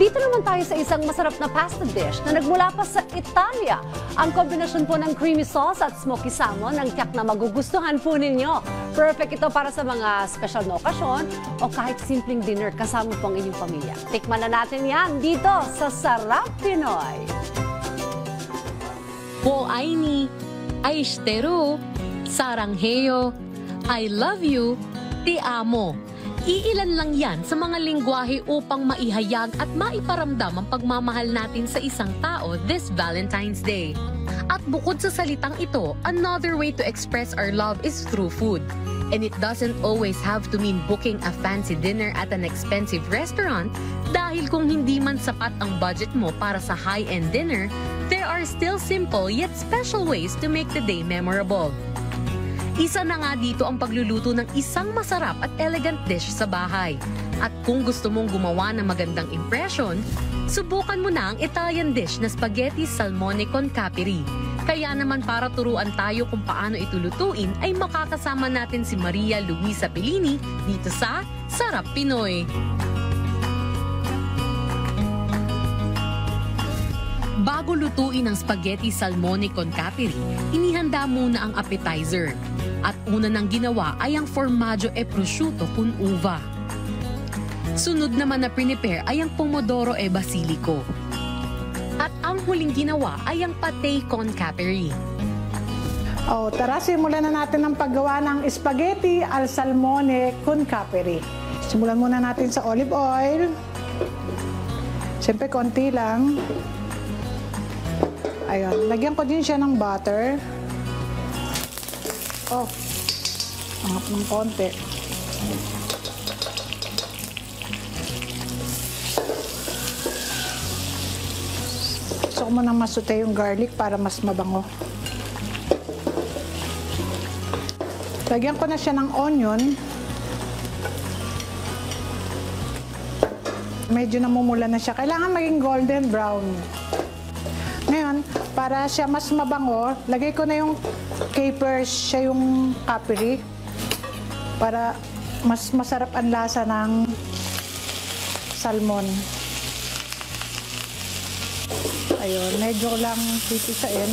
Dito naman tayo sa isang masarap na pasta dish na nagmula pa sa Italia. Ang kombinasyon po ng creamy sauce at smoky salmon ang tiyak na magugustuhan po ninyo. Perfect ito para sa mga special na okasyon o kahit simpleng dinner kasama po ang inyong pamilya. Tikman na natin yan dito sa Sarap Pinoy. Po Aini, Aistero, Sarangheyo, I love you, Te amo. Iilan lang yan sa mga lingwahe upang maihayag at maiparamdam ang pagmamahal natin sa isang tao this Valentine's Day. At bukod sa salitang ito, another way to express our love is through food. And it doesn't always have to mean booking a fancy dinner at an expensive restaurant dahil kung hindi man sapat ang budget mo para sa high-end dinner, there are still simple yet special ways to make the day memorable. Isa na nga dito ang pagluluto ng isang masarap at elegant dish sa bahay. At kung gusto mong gumawa ng magandang impression, subukan mo na ang Italian dish na spaghetti salmone con capri. Kaya naman para turuan tayo kung paano ito lutuin ay makakasama natin si Maria Luisa Pellini dito sa Sarap Pinoy. Bago lutuin ang spaghetti salmone con capri, inihanda muna ang appetizer. At una nang ginawa ay ang formaggio e prosciutto con uva. Sunod naman na prepare ay ang pomodoro e basilico. At ang huling ginawa ay ang pate con capri. Tara, simulan na natin ang paggawa ng spaghetti al salmone con capri. Simulan muna natin sa olive oil. Siyempre, konti lang. Ayun, lagyan ko din siya ng butter. Angap ng konti. Gusto ko muna masute yung garlic para mas mabango. Lagyan ko na siya ng onion. Medyo namumula na siya. Kailangan maging golden brown. Ngayon, para siya mas mabango, lagay ko na yung capers, siya yung capri, para mas masarap ang lasa ng salmon. Ayun, medyo lang pipisain.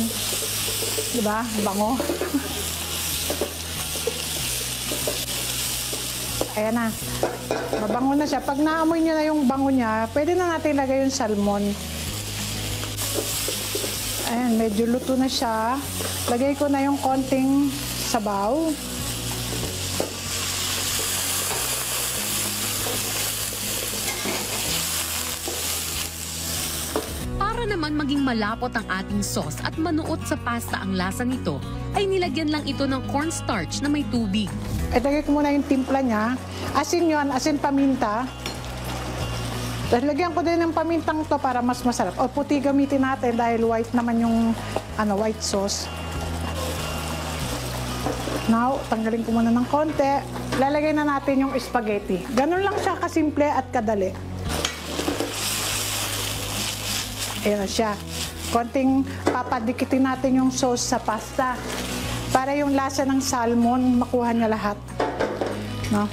Diba? Bango. Ayan na. Mabango na siya. Pag naamoy nyo na yung bango niya, pwede na natin ilagay yung salmon. Ayan, medyo luto na siya. Lagay ko na yung konting sabaw. Para naman maging malapot ang ating sauce at manuot sa pasta ang lasa nito, ay nilagyan lang ito ng cornstarch na may tubig. Lagay ko muna yung timpla niya. Asin yun, asin paminta. Lagyan ko din ng pamintang to para mas masarap. O puti gamitin natin dahil white naman yung white sauce. Now, tanggalin ko muna ng konti. Lalagay na natin yung spaghetti. Ganun lang siya kasimple at kadali. Ayan siya. Konting papadikitin natin yung sauce sa pasta para yung lasa ng salmon makuha niya lahat. No?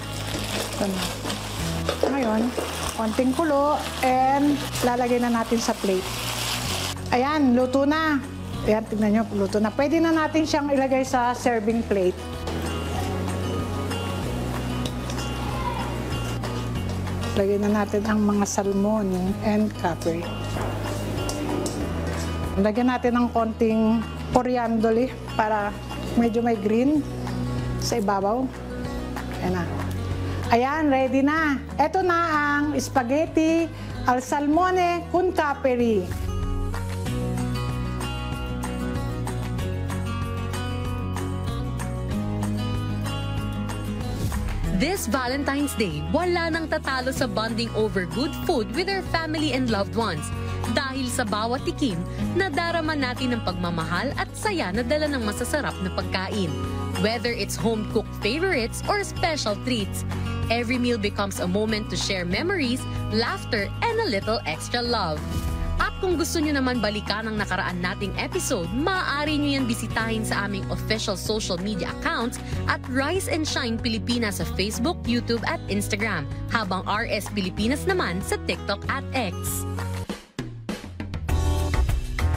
Ngayon, konting kulo and lalagay na natin sa plate. Ayan, luto na. Ayan, tignan nyo, luto na. Pwede na natin siyang ilagay sa serving plate. Lagay na natin ang mga salmon and capri. Lagyan natin ng konting coriander leaf para medyo may green sa ibabaw. Ayan na. Ayan, ready na. Ito na ang spaghetti al salmone con capri. This Valentine's Day, wala nang tatalo sa bonding over good food with our family and loved ones. Dahil sa bawat tikim, nadarama natin ang pagmamahal at saya na dala ng masasarap na pagkain. Whether it's home-cooked favorites or special treats, every meal becomes a moment to share memories, laughter, and a little extra love. At kung gusto nyo naman balikan ang nakaraan nating episode, maaari nyo yan bisitahin sa aming official social media accounts at Rise and Shine Pilipinas sa Facebook, YouTube at Instagram, habang RS Pilipinas naman sa TikTok at X.